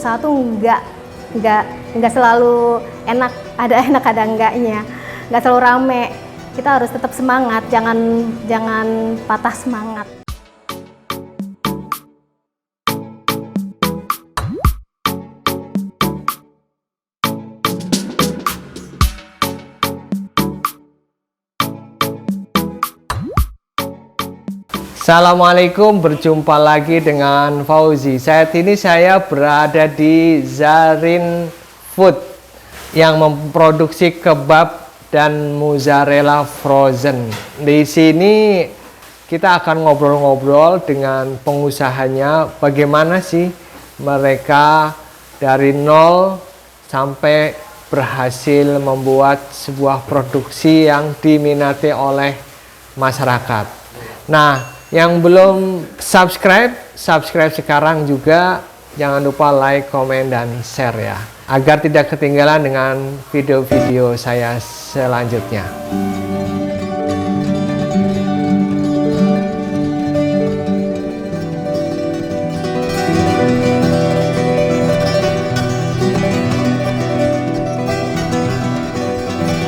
usaha tuh nggak selalu enak, ada enggaknya, nggak selalu rame. Kita harus tetap semangat, jangan patah semangat. Assalamualaikum, berjumpa lagi dengan Fauzi. Saat ini saya berada di Zarin Food yang memproduksi kebab dan mozzarella frozen. Di sini kita akan ngobrol-ngobrol dengan pengusahanya, bagaimana sih mereka dari nol sampai berhasil membuat sebuah produksi yang diminati oleh masyarakat. Nah, yang belum subscribe sekarang juga. Jangan lupa like, komen, dan share ya, agar tidak ketinggalan dengan video-video saya selanjutnya.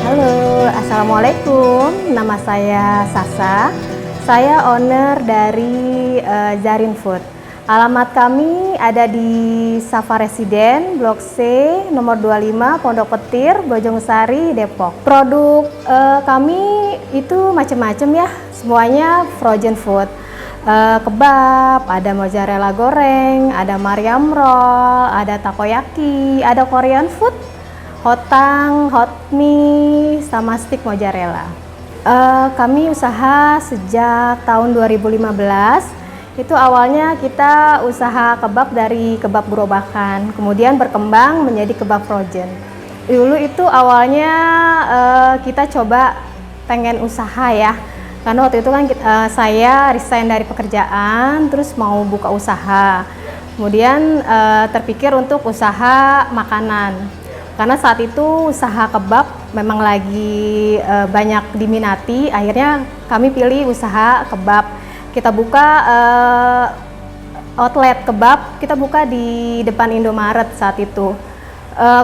Halo, assalamualaikum. Nama saya Sasa. Saya owner dari Zarin Food. Alamat kami ada di Safa Residen, Blok C, nomor 25, Pondok Petir, Bojongsari, Depok. Produk kami itu macam-macam ya, semuanya frozen food. Kebab, ada mozzarella goreng, ada Mariam roll, ada takoyaki, ada Korean food, hotang, hot mie, sama stick mozzarella. Kami usaha sejak tahun 2015. Itu awalnya kita usaha kebab dari kebab gerobakan, kemudian berkembang menjadi kebab frozen. Dulu itu awalnya kita coba pengen usaha ya, karena waktu itu kan saya resign dari pekerjaan, terus mau buka usaha. Kemudian terpikir untuk usaha makanan. Karena saat itu usaha kebab memang lagi banyak diminati, akhirnya kami pilih usaha kebab. Kita buka outlet kebab, kita buka di depan Indomaret saat itu.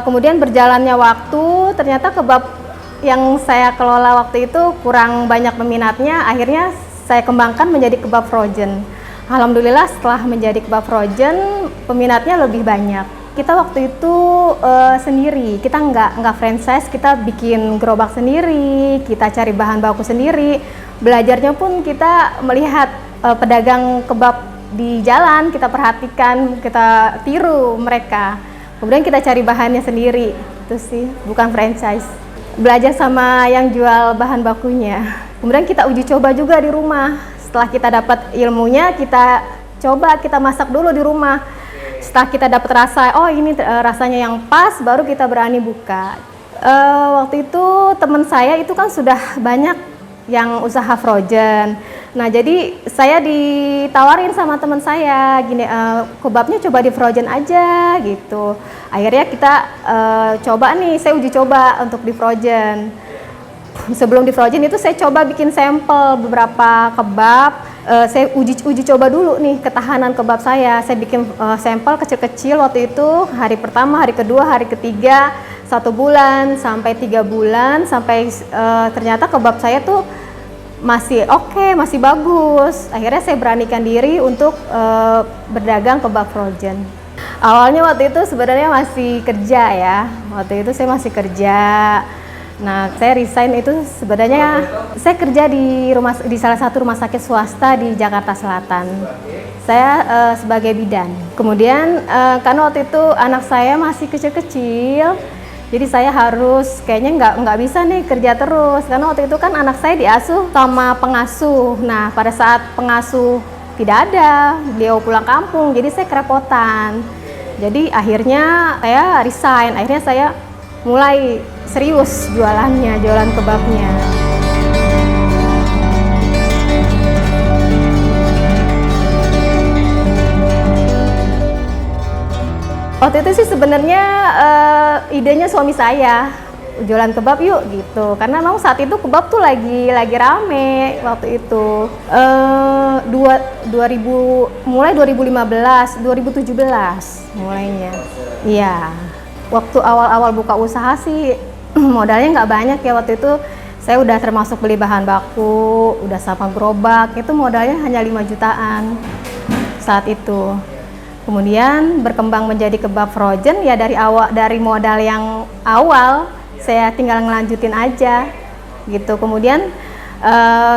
Kemudian berjalannya waktu, ternyata kebab yang saya kelola waktu itu kurang banyak peminatnya, akhirnya saya kembangkan menjadi kebab frozen. Alhamdulillah setelah menjadi kebab frozen, peminatnya lebih banyak. Kita waktu itu sendiri, kita nggak franchise, kita bikin gerobak sendiri, kita cari bahan baku sendiri. Belajarnya pun kita melihat pedagang kebab di jalan, kita perhatikan, kita tiru mereka. Kemudian kita cari bahannya sendiri, itu sih, bukan franchise. Belajar sama yang jual bahan bakunya. Kemudian kita uji coba juga di rumah. Setelah kita dapat ilmunya, kita coba, kita masak dulu di rumah. Setelah kita dapat rasa, oh ini rasanya yang pas, baru kita berani buka. Waktu itu teman saya itu kan sudah banyak yang usaha frozen. Nah jadi saya ditawarin sama teman saya, gini, kebabnya coba di frozen aja gitu. Akhirnya kita coba nih, saya uji coba untuk di frozen. Sebelum di frozen itu saya coba bikin sampel beberapa kebab. Saya uji coba dulu nih ketahanan kebab saya. Saya bikin sampel kecil-kecil waktu itu, hari pertama, hari kedua, hari ketiga, 1 bulan sampai 3 bulan, sampai ternyata kebab saya tuh masih oke, masih bagus. Akhirnya saya beranikan diri untuk berdagang kebab frozen. Awalnya waktu itu sebenarnya masih kerja ya, waktu itu saya masih kerja. Nah, saya resign itu sebenarnya saya kerja di salah satu rumah sakit swasta di Jakarta Selatan. Saya sebagai bidan. Kemudian karena waktu itu anak saya masih kecil-kecil, jadi saya harus kayaknya nggak bisa nih kerja terus, karena waktu itu kan anak saya diasuh sama pengasuh. Nah, pada saat pengasuh tidak ada, beliau pulang kampung, jadi saya kerepotan. Jadi akhirnya saya resign. Akhirnya saya mulai serius jualannya, jualan kebabnya. Waktu itu sih sebenarnya idenya suami saya. jualan kebab yuk gitu, karena memang saat itu kebab tuh lagi rame waktu itu. 2000 mulai 2015 2017 mulainya. Iya, waktu awal-awal buka usaha sih modalnya nggak banyak ya. Waktu itu saya udah termasuk beli bahan baku, udah sama gerobak, itu modalnya hanya 5 jutaan saat itu. Kemudian berkembang menjadi kebab frozen ya, dari modal yang awal saya tinggal ngelanjutin aja gitu. Kemudian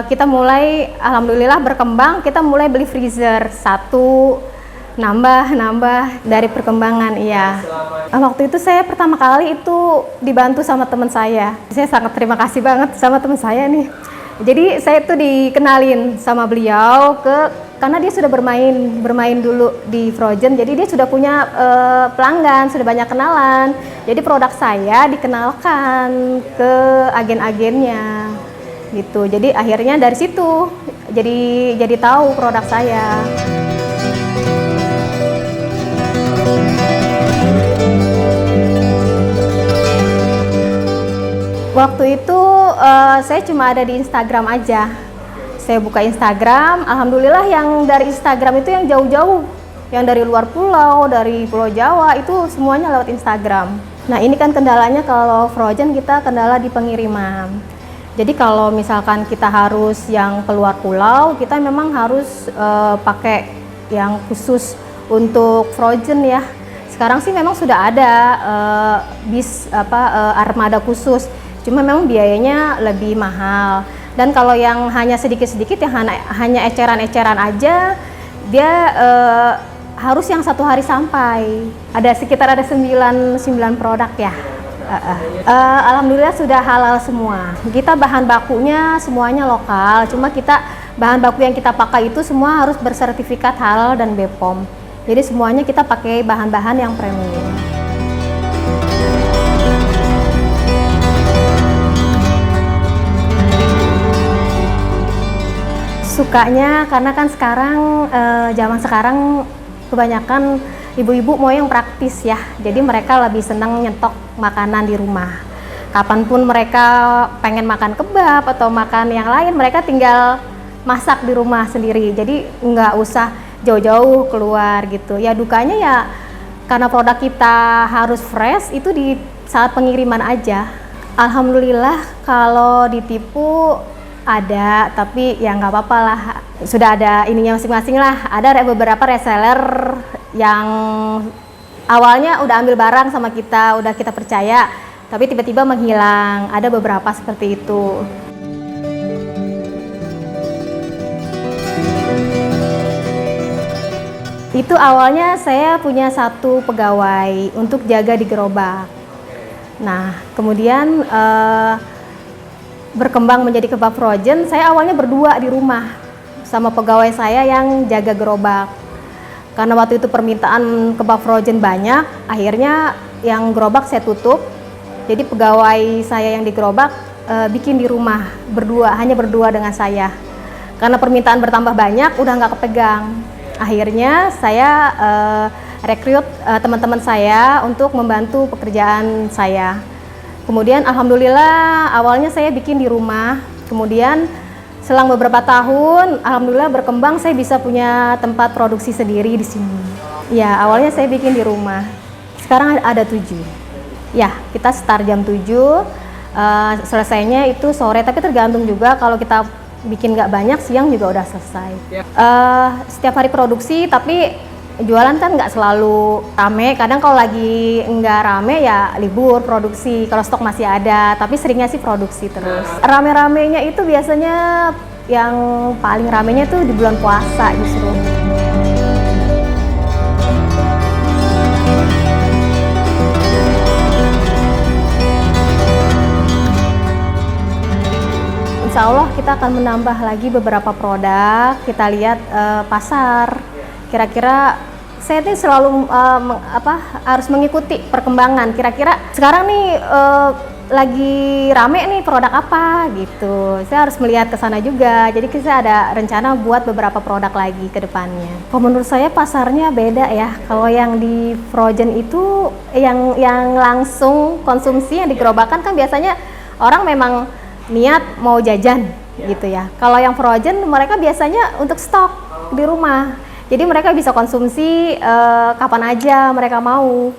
kita mulai, alhamdulillah berkembang, kita mulai beli freezer satu, nambah dari perkembangan. Iya, waktu itu saya pertama kali itu dibantu sama teman saya sangat terima kasih banget sama teman saya nih. Jadi saya tuh dikenalin sama beliau karena dia sudah bermain dulu di frozen, jadi dia sudah punya pelanggan, sudah banyak kenalan. Jadi produk saya dikenalkan ke agen-agennya gitu. Jadi akhirnya dari situ jadi tahu produk saya. Waktu itu saya cuma ada di Instagram aja. Saya buka Instagram, alhamdulillah yang dari Instagram itu yang jauh-jauh, yang dari luar pulau, dari Pulau Jawa, itu semuanya lewat Instagram. Nah ini kan kendalanya kalau frozen, kita kendala di pengiriman. Jadi kalau misalkan kita harus yang keluar pulau, kita memang harus pakai yang khusus untuk frozen ya. Sekarang sih memang sudah ada armada khusus. Cuma memang biayanya lebih mahal, dan kalau yang hanya sedikit-sedikit, yang hanya eceran-eceran aja, dia harus yang 1 hari sampai. Sekitar 9 produk ya. Alhamdulillah sudah halal semua. Kita bahan bakunya semuanya lokal, cuma bahan baku yang kita pakai itu semua harus bersertifikat halal dan BPOM. Jadi semuanya kita pakai bahan-bahan yang premium. Sukanya karena kan zaman sekarang kebanyakan ibu-ibu mau yang praktis ya. Jadi mereka lebih senang nyetok makanan di rumah. Kapanpun mereka pengen makan kebab atau makan yang lain, mereka tinggal masak di rumah sendiri. Jadi nggak usah jauh-jauh keluar gitu. Ya dukanya ya karena produk kita harus fresh, itu di saat pengiriman aja. Alhamdulillah kalau ditipu ada, tapi ya nggak apa-apa lah, sudah ada ininya masing-masing lah. Ada beberapa reseller yang awalnya udah ambil barang sama kita, udah kita percaya, tapi tiba-tiba menghilang. Ada beberapa seperti itu. Itu awalnya saya punya 1 pegawai untuk jaga di gerobak. Nah kemudian berkembang menjadi kebab frozen, saya awalnya berdua di rumah sama pegawai saya yang jaga gerobak. Karena waktu itu permintaan kebab frozen banyak, akhirnya yang gerobak saya tutup. Jadi pegawai saya yang di gerobak bikin di rumah, hanya berdua dengan saya. Karena permintaan bertambah banyak, udah nggak kepegang. Akhirnya saya rekrut teman-teman saya untuk membantu pekerjaan saya. Kemudian alhamdulillah awalnya saya bikin di rumah, kemudian selang beberapa tahun alhamdulillah berkembang, saya bisa punya tempat produksi sendiri di sini. Ya awalnya saya bikin di rumah, sekarang ada 7. Ya kita start jam 7, selesainya itu sore, tapi tergantung juga, kalau kita bikin nggak banyak siang juga udah selesai. Setiap hari produksi, tapi jualan kan nggak selalu rame, kadang kalau lagi nggak rame ya libur produksi, kalau stok masih ada, tapi seringnya sih produksi terus. Rame-ramenya itu biasanya yang paling ramenya tuh di bulan puasa justru. Insya Allah kita akan menambah lagi beberapa produk, kita lihat pasar. Kira-kira saya tuh selalu harus mengikuti perkembangan. Kira-kira sekarang nih lagi rame nih produk apa gitu. Saya harus melihat ke sana juga. Jadi saya ada rencana buat beberapa produk lagi ke depannya. Kalau menurut saya pasarnya beda ya. Kalau yang di frozen itu yang langsung konsumsi yang di gerobakan kan biasanya orang memang niat mau jajan gitu ya. Kalau yang frozen mereka biasanya untuk stok di rumah. Jadi mereka bisa konsumsi kapan aja mereka mau.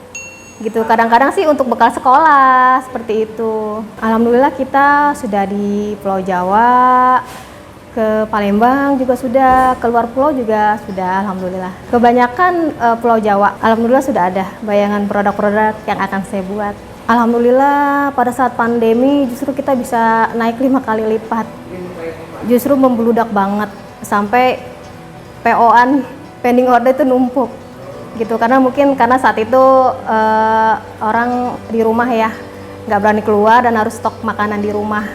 Gitu. Kadang-kadang sih untuk bekal sekolah seperti itu. Alhamdulillah kita sudah di Pulau Jawa, ke Palembang juga sudah, keluar pulau juga sudah, alhamdulillah. Kebanyakan Pulau Jawa, alhamdulillah sudah ada bayangan produk-produk yang akan saya buat. Alhamdulillah pada saat pandemi justru kita bisa naik 5 kali lipat. Justru membludak banget sampai PO-an pending order itu numpuk. Gitu, karena saat itu orang di rumah ya nggak berani keluar dan harus stok makanan di rumah.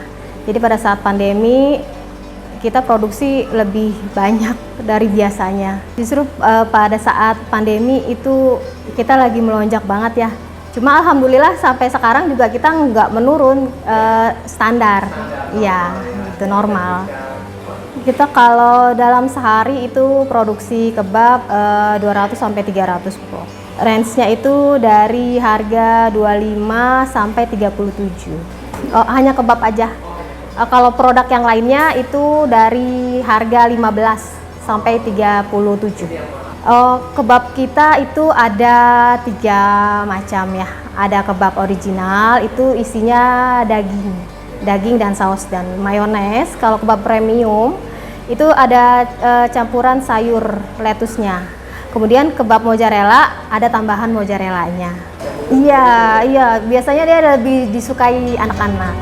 Jadi pada saat pandemi kita produksi lebih banyak dari biasanya. Justru pada saat pandemi itu kita lagi melonjak banget ya. Cuma alhamdulillah sampai sekarang juga kita nggak menurun standar, ya itu normal. Kita kalau dalam sehari itu produksi kebab 200 sampai 300 po. Range-nya itu dari harga 25 sampai 37. Hanya kebab aja. Kalau produk yang lainnya itu dari harga 15 sampai 37. Kebab kita itu ada 3 macam ya. Ada kebab original itu isinya daging dan saus dan mayones. Kalau kebab premium itu ada campuran sayur lettuce-nya. Kemudian kebab mozzarella ada tambahan mozzarella-nya. Iya, biasanya dia lebih disukai anak-anak.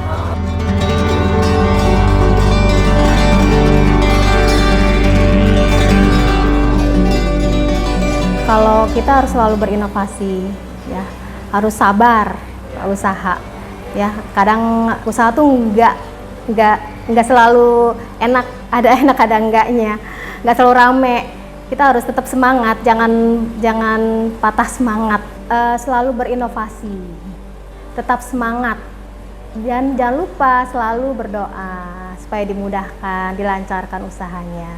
Kalau kita harus selalu berinovasi, ya harus sabar, usaha. Ya, kadang usaha tuh nggak selalu enak, ada enggaknya, nggak selalu rame. Kita harus tetap semangat, jangan patah semangat, selalu berinovasi, tetap semangat, dan jangan lupa selalu berdoa supaya dimudahkan, dilancarkan usahanya.